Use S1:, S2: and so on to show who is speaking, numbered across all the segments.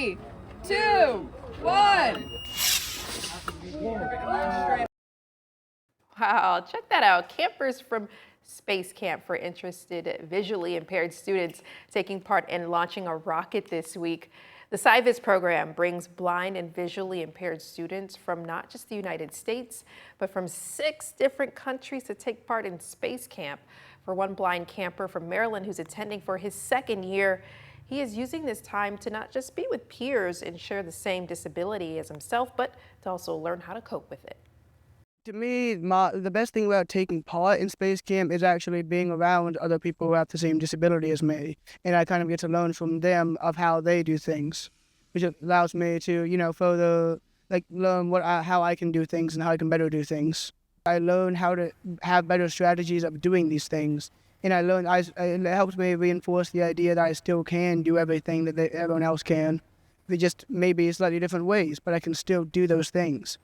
S1: 3, 2, 1.
S2: Wow, check that out. Campers from Space Camp for interested visually impaired students taking part in launching a rocket this week. The SciVis program brings blind and visually impaired students from not just the United States, but from 6 different countries to take part in Space Camp. For one blind camper from Maryland who's attending for his 2nd year, he is using this time to not just be with peers and share the same disability as himself, but to also learn how to cope with it.
S3: To me, the best thing about taking part in Space Camp is actually being around other people who have the same disability as me. And I kind of get to learn from them of how they do things, which allows me to, further, learn how I can do things and how I can better do things. I learn how to have better strategies of doing these things. And it helps me reinforce the idea that I still can do everything that everyone else can. It just maybe slightly different ways, but I can still do those things.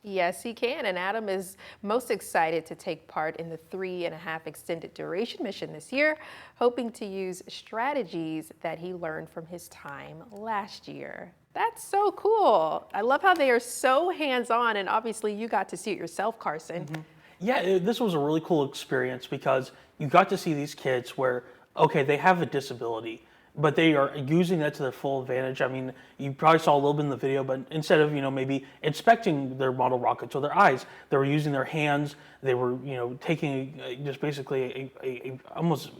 S2: Yes, he can. And Adam is most excited to take part in the 3.5 extended duration mission this year, hoping to use strategies that he learned from his time last year. That's so cool. I love how they are so hands-on, and obviously you got to see it yourself, Carson.
S4: Mm-hmm. Yeah, this was a really cool experience because you got to see these kids where, okay, they have a disability, but they are using that to their full advantage. I mean, you probably saw a little bit in the video, but instead of, maybe inspecting their model rockets with their eyes, they were using their hands. They were, taking just basically a almost,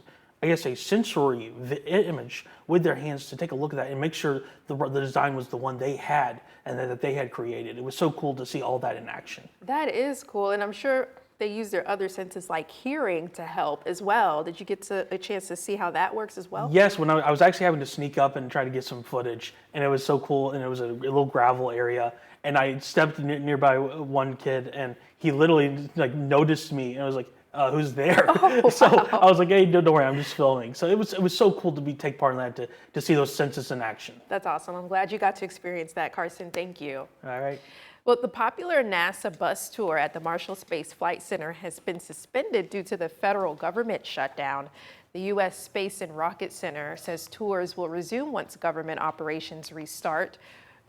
S4: I guess, a sensory image with their hands to take a look at that and make sure the design was the one they had and that they had created. It was so cool to see all that in action.
S2: That is cool, and I'm sure they use their other senses like hearing to help as well. Did you get a chance to see how that works as well?
S4: Yes, when I was actually having to sneak up and try to get some footage, and it was so cool, and it was a little gravel area, and I stepped nearby one kid, and he literally noticed me, and I was like, who's there?
S2: Oh,
S4: So
S2: wow.
S4: I was like, hey, don't worry, I'm just filming. So it was so cool to take part in that, to see those senses in action.
S2: That's awesome. I'm glad you got to experience that, Carson. Thank you.
S4: All right.
S2: Well, the popular NASA bus tour at the Marshall Space Flight Center has been suspended due to the federal government shutdown. The U.S. Space and Rocket Center says tours will resume once government operations restart.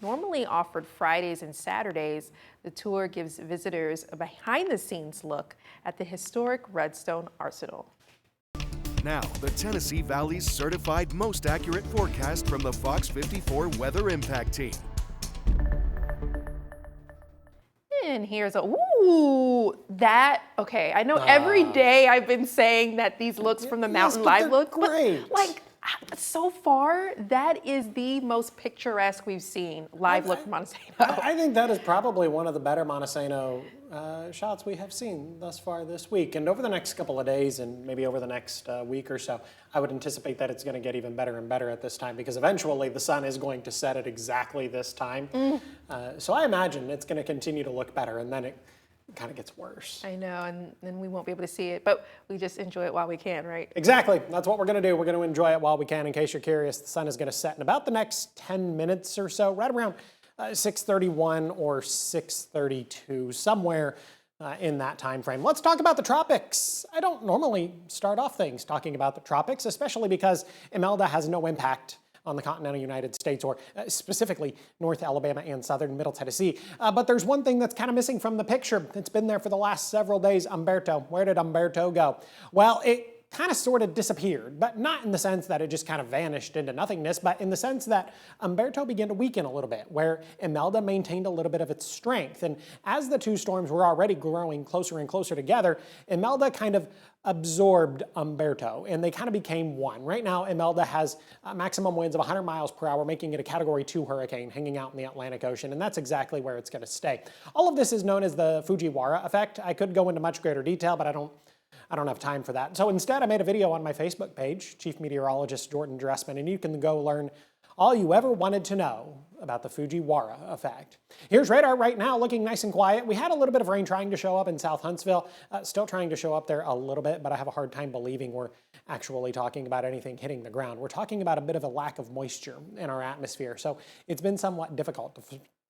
S2: Normally offered Fridays and Saturdays, the tour gives visitors a behind-the-scenes look at the historic Redstone Arsenal.
S5: Now, the Tennessee Valley's certified most accurate forecast from the FOX54 Weather Impact Team.
S2: And here's okay, I know every day I've been saying that these looks from the Mountain Live look,
S6: great.
S2: but so far, that is the most picturesque we've seen live look from Montesano.
S6: I think that is probably one of the better Montesano shots we have seen thus far this week. And over the next couple of days and maybe over the next week or so, I would anticipate that it's going to get even better and better at this time because eventually the sun is going to set at exactly this time. So I imagine it's going to continue to look better and then it kind of gets worse.
S2: I know, and then we won't be able to see it, but we just enjoy it while we can, right?
S6: Exactly. That's what we're going to do. We're going to enjoy it while we can. In case you're curious, the sun is going to set in about the next 10 minutes or so, right around 6:31 or 6:32, somewhere in that time frame. Let's talk about the tropics. I don't normally start off things talking about the tropics, especially because Imelda has no impact on the continental United States, or specifically North Alabama and southern Middle Tennessee. But there's one thing that's kind of missing from the picture. It's been there for the last several days, Umberto. Where did Umberto go? Well, it kind of sort of disappeared, but not in the sense that it just kind of vanished into nothingness, but in the sense that Umberto began to weaken a little bit, where Imelda maintained a little bit of its strength. And as the two storms were already growing closer and closer together, Imelda kind of absorbed Umberto, and they kind of became one. Right now, Imelda has maximum winds of 100 miles per hour, making it a Category 2 hurricane hanging out in the Atlantic Ocean, and that's exactly where it's going to stay. All of this is known as the Fujiwara effect. I could go into much greater detail, but I don't have time for that. So instead, I made a video on my Facebook page, Chief Meteorologist Jordan Dressman, and you can go learn all you ever wanted to know about the Fujiwara effect. Here's radar right now looking nice and quiet. We had a little bit of rain trying to show up in South Huntsville, still trying to show up there a little bit, but I have a hard time believing we're actually talking about anything hitting the ground. We're talking about a bit of a lack of moisture in our atmosphere, so it's been somewhat difficult to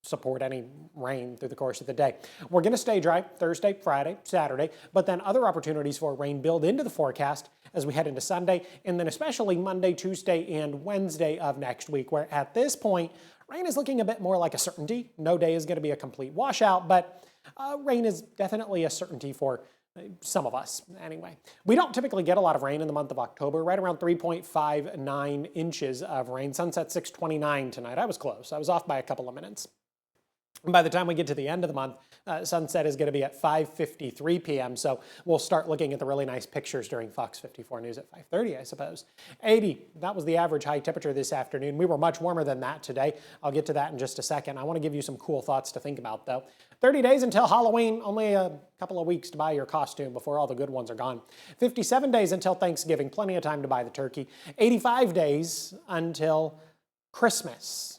S6: support any rain through the course of the day. We're going to stay dry Thursday, Friday, Saturday, but then other opportunities for rain build into the forecast as we head into Sunday, and then especially Monday, Tuesday, and Wednesday of next week, where at this point, rain is looking a bit more like a certainty. No day is going to be a complete washout, but rain is definitely a certainty for some of us, anyway. We don't typically get a lot of rain in the month of October, right around 3.59 inches of rain. Sunset 6:29 tonight. I was close. I was off by a couple of minutes. And by the time we get to the end of the month, sunset is going to be at 5:53 p.m. So we'll start looking at the really nice pictures during Fox 54 News at 5:30, I suppose. 80, that was the average high temperature this afternoon. We were much warmer than that today. I'll get to that in just a second. I want to give you some cool thoughts to think about, though. 30 days until Halloween, only a couple of weeks to buy your costume before all the good ones are gone. 57 days until Thanksgiving, plenty of time to buy the turkey. 85 days until Christmas.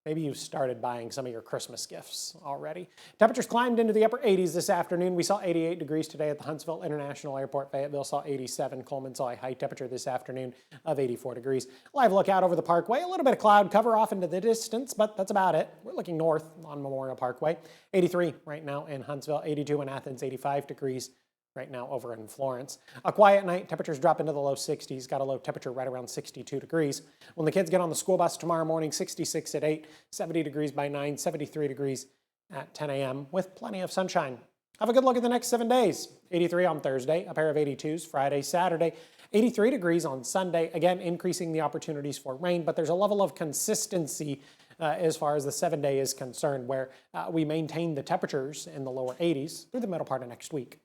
S6: Maybe you started buying some of your Christmas gifts already. Temperatures climbed into the upper 80s this afternoon. We saw 88 degrees today at the Huntsville International Airport. Fayetteville saw 87. Coleman saw a high temperature this afternoon of 84 degrees. Live look out over the Parkway. A little bit of cloud cover off into the distance, but that's about it. We're looking north on Memorial Parkway. 83 right now in Huntsville, 82 in Athens, 85 degrees right now over in Florence. A quiet night, temperatures drop into the low 60s, got a low temperature right around 62 degrees. When the kids get on the school bus tomorrow morning, 66 at 8, 70 degrees by 9, 73 degrees at 10 a.m. with plenty of sunshine. Have a good look at the next 7 days. 83 on Thursday, a pair of 82s Friday, Saturday, 83 degrees on Sunday, again increasing the opportunities for rain, but there's a level of consistency as far as the 7-day is concerned where we maintain the temperatures in the lower 80s through the middle part of next week.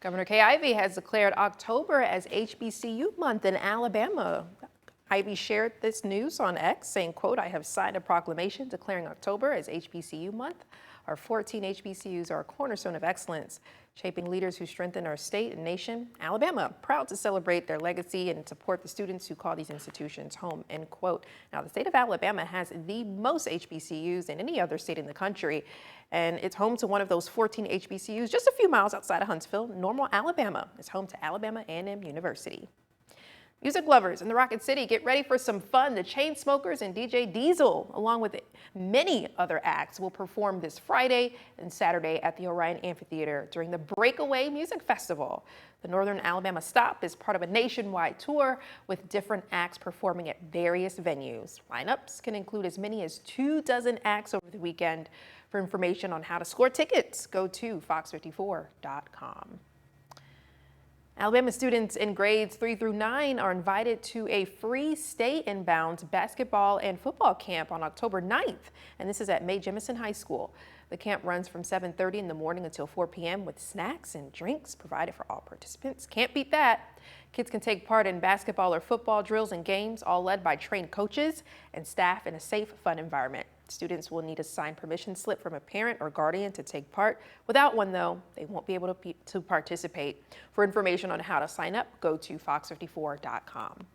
S2: Governor Kay Ivey has declared October as HBCU month in Alabama. Ivey shared this news on X, saying, quote, "I have signed a proclamation declaring October as HBCU month. Our 14 HBCUs are a cornerstone of excellence, shaping leaders who strengthen our state and nation. Alabama, proud to celebrate their legacy and support the students who call these institutions home," end quote. Now, the state of Alabama has the most HBCUs than any other state in the country, and it's home to one of those 14 HBCUs just a few miles outside of Huntsville. Normal, Alabama is home to Alabama A&M University. Music lovers in the Rocket City, get ready for some fun. The Chainsmokers and DJ Diesel, along with many other acts, will perform this Friday and Saturday at the Orion Amphitheater during the Breakaway Music Festival. The Northern Alabama stop is part of a nationwide tour with different acts performing at various venues. Lineups can include as many as 24 acts over the weekend. For information on how to score tickets, go to fox54.com. Alabama students in grades 3 through 9 are invited to a free Stay Inbound basketball and football camp on October 9th, and this is at Mae Jemison High School. The camp runs from 7:30 in the morning until 4 p.m. with snacks and drinks provided for all participants. Can't beat that. Kids can take part in basketball or football drills and games, all led by trained coaches and staff in a safe, fun environment. Students will need a signed permission slip from a parent or guardian to take part. Without one, though, they won't be able to participate. For information on how to sign up, go to fox54.com.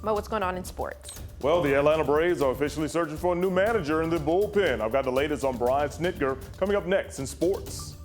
S2: Mo, what's going on in sports?
S7: Well, the Atlanta Braves are officially searching for a new manager in the bullpen. I've got the latest on Brian Snitker coming up next in sports.